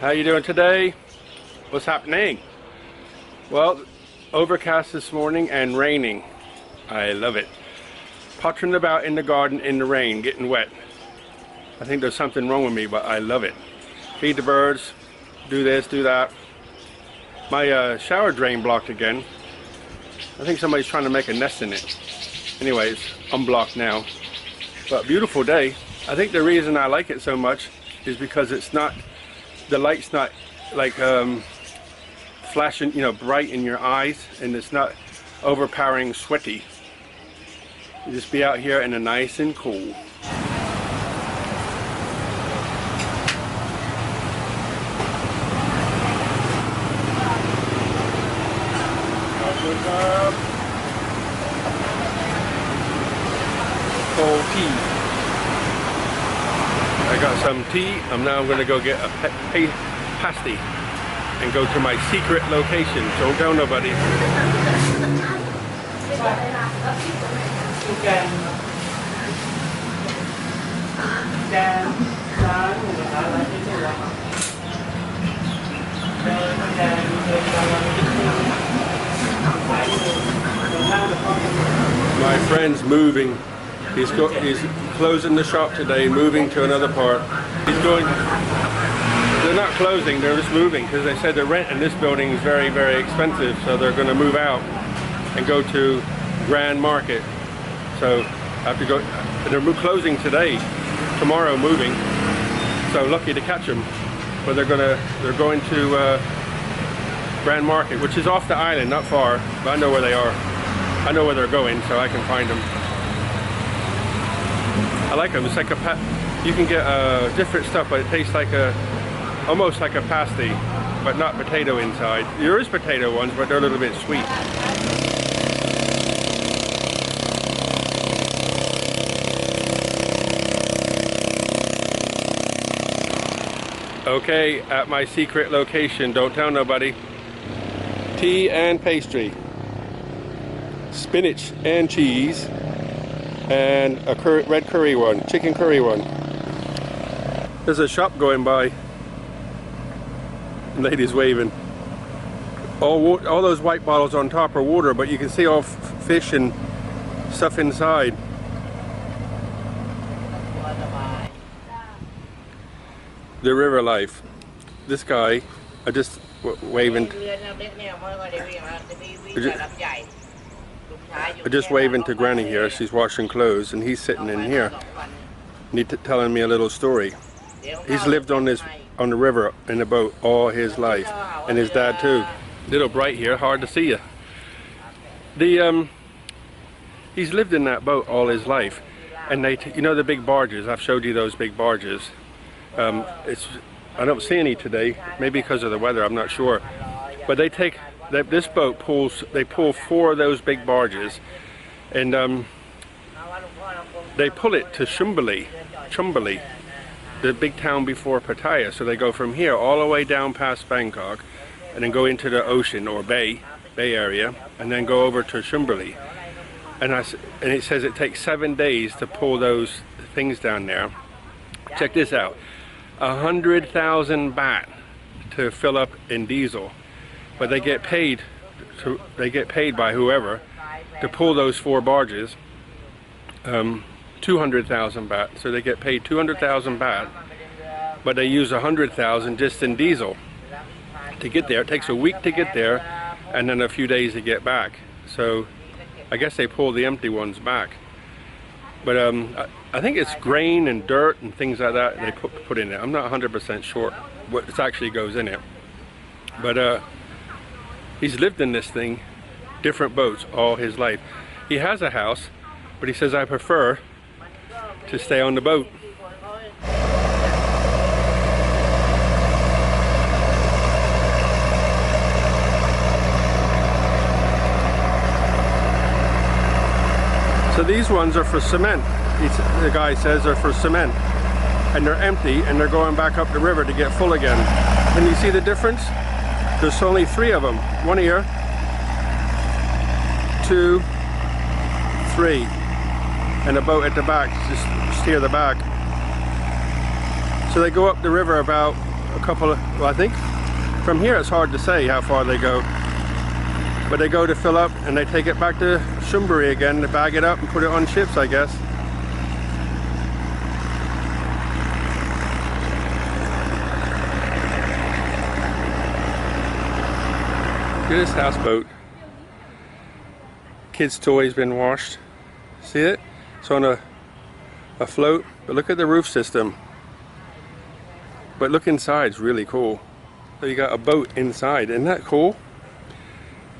How you doing today? What's happening? Well, overcast this morning and raining. I love it. Pottering about in the garden in the rain, getting wet. I think there's something wrong with me, but I love it. Feed the birds, do this, do that. My shower drain blocked again. I think somebody's trying to make a nest in it. Anyways, unblocked now. But beautiful day. I think the reason I like it so much is because it's not, the light's not like flashing, you know, bright in your eyes, and it's not overpowering sweaty. You just be out here and nice and cool. Cold tea. I got some tea. Now I'm going to go get a pasty and go to my secret location. Don't tell nobody. My friend's moving. He's closing the shop today, moving to another part. They're not closing, they're just moving because they said the rent in this building is very, very expensive, so they're going to move out and go to Grand Market. So I have to go. They're closing today, tomorrow moving. So lucky to catch them. But they're going to Grand Market, which is off the island, not far, but I know where they are. I know where they're going, so I can find them. I like them. It's like you can get different stuff, but it tastes like almost like a pasty, but not potato inside. There is potato ones, but they're a little bit sweet. Okay, at my secret location, don't tell nobody. Tea and pastry, spinach and cheese, and a red curry one, chicken curry one. There's a shop going by. Ladies waving. All those white bottles on top are water, but you can see all fish and stuff inside. The river life. This guy, I just waving. I just waving to Granny here. She's washing clothes, and he's sitting in here. Telling me a little story. He's lived on the river in a boat all his life, and his dad too. Little bright here, hard to see you. He's lived in that boat all his life, and you know the big barges. I've showed you those big barges. I don't see any today, maybe because of the weather. I'm not sure, but this boat they pull 4 of those big barges, and they pull it to Chumbali, the big town before Pattaya. So they go from here all the way down past Bangkok, and then go into the ocean or bay area, and then go over to Chumbali. And it says it takes 7 days to pull those things down there. Check this out: 100,000 baht to fill up in diesel, but they get paid by whoever to pull those 4 barges. 200,000 baht, so they get paid 200,000 baht, but they use 100,000 just in diesel to get there. It takes a week to get there, and then a few days to get back. So I guess they pull the empty ones back. But I think it's grain and dirt and things like that they put in it. I'm not 100% sure what actually goes in it. But he's lived in this thing, different boats, all his life. He has a house, but he says, I prefer to stay on the boat. So these ones are for cement. The guy says they're for cement, and they're empty, and they're going back up the river to get full again. Can you see the difference? There's only 3 of them. 1 here, 2, 3, and a boat at the back, just steer the back. So they go up the river about a couple of, well, I think from here it's hard to say how far they go. But they go to fill up and they take it back to Chonburi again to bag it up and put it on ships, I guess. Look at this houseboat. Kids' toys been washed. See it? It's on a float. But look at the roof system. But look inside, it's really cool. So you got a boat inside. Isn't that cool?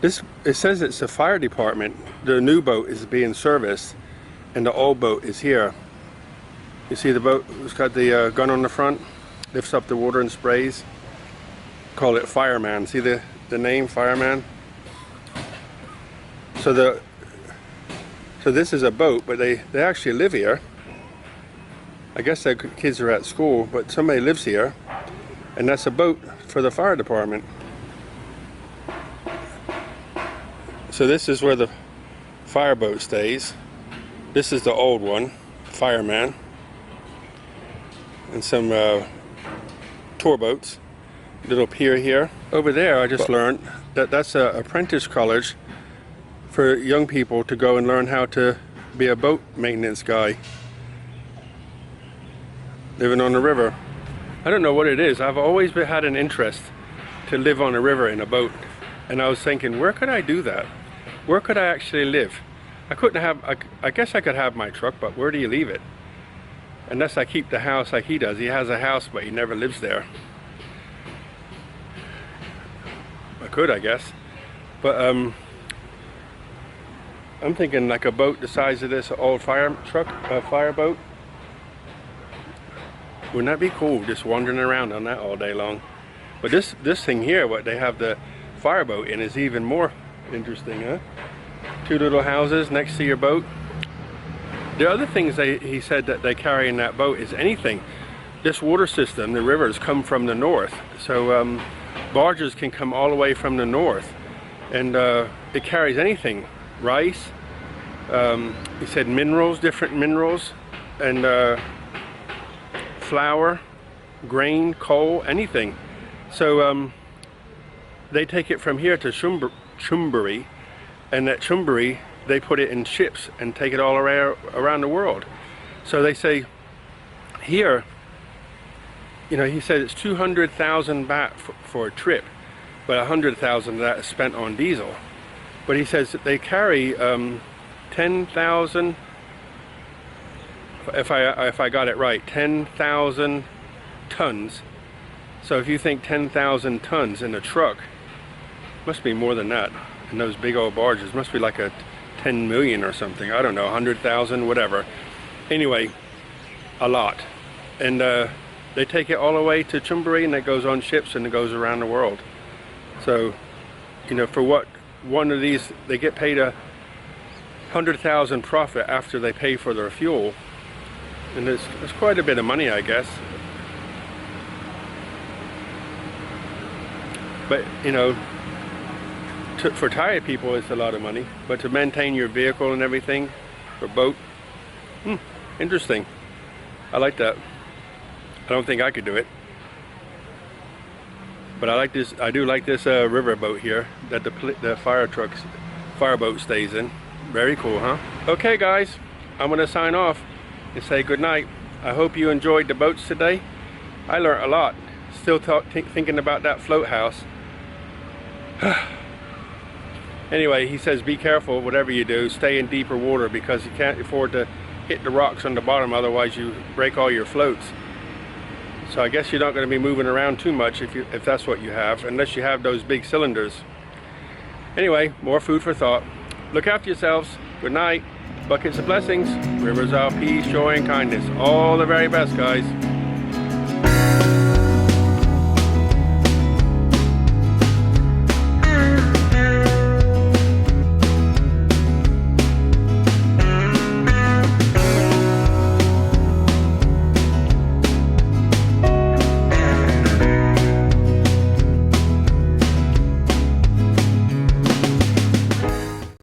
It says it's the fire department. The new boat is being serviced and the old boat is here. You see the boat? It's got the gun on the front. Lifts up the water and sprays. Call it Fireman. See the name Fireman? So this is a boat, but they actually live here. I guess their kids are at school, but somebody lives here, and that's a boat for the fire department. So this is where the fireboat stays. This is the old one, Fireman, and some tour boats. Little pier here. Over there, I just learned that that's an apprentice college for young people to go and learn how to be a boat maintenance guy. Living on the river. I don't know what it is. I've always had an interest to live on a river in a boat. And I was thinking, where could I do that? Where could I actually live? I couldn't have, I guess I could have my truck, but where do you leave it? Unless I keep the house like he does. He has a house, but he never lives there. I could, I guess. But I'm thinking like a boat the size of this old fireboat. Wouldn't that be cool, just wandering around on that all day long? But this thing here, what they have the fireboat in, is even more interesting, huh? Two little houses next to your boat. The other things he said that they carry in that boat is anything. This water system, the rivers, come from the north. So barges can come all the way from the north. And it carries anything. Rice, he said minerals, different minerals, and flour, grain, coal, anything. So they take it from here to Chonburi, and at Chonburi they put it in ships and take it all around the world. So they say here, you know, he said it's 200,000 baht for a trip, but 100,000 of that is spent on diesel. But he says that they carry 10,000. If I got it right, 10,000 tons. So if you think 10,000 tons in a truck, must be more than that. And those big old barges must be like a 10 million or something. I don't know, 100,000, whatever. Anyway, a lot. And they take it all the way to Chonburi, and it goes on ships and it goes around the world. So, you know, for what one of these, they get paid 100,000 profit after they pay for their fuel. And it's quite a bit of money, I guess. But, you know, for Thai people it's a lot of money. But to maintain your vehicle and everything, or boat, interesting. I like that. I don't think I could do it. But I like this. I do like this river boat here that the fireboat stays in. Very cool, huh? Okay, guys, I'm gonna sign off and say good night. I hope you enjoyed the boats today. I learned a lot. Still thinking about that float house. Anyway, he says be careful whatever you do. Stay in deeper water because you can't afford to hit the rocks on the bottom, otherwise you break all your floats. So I guess you're not going to be moving around too much if that's what you have, unless you have those big cylinders. Anyway, more food for thought. Look after yourselves. Good night. Buckets of blessings. Rivers of peace, joy, and kindness. All the very best, guys.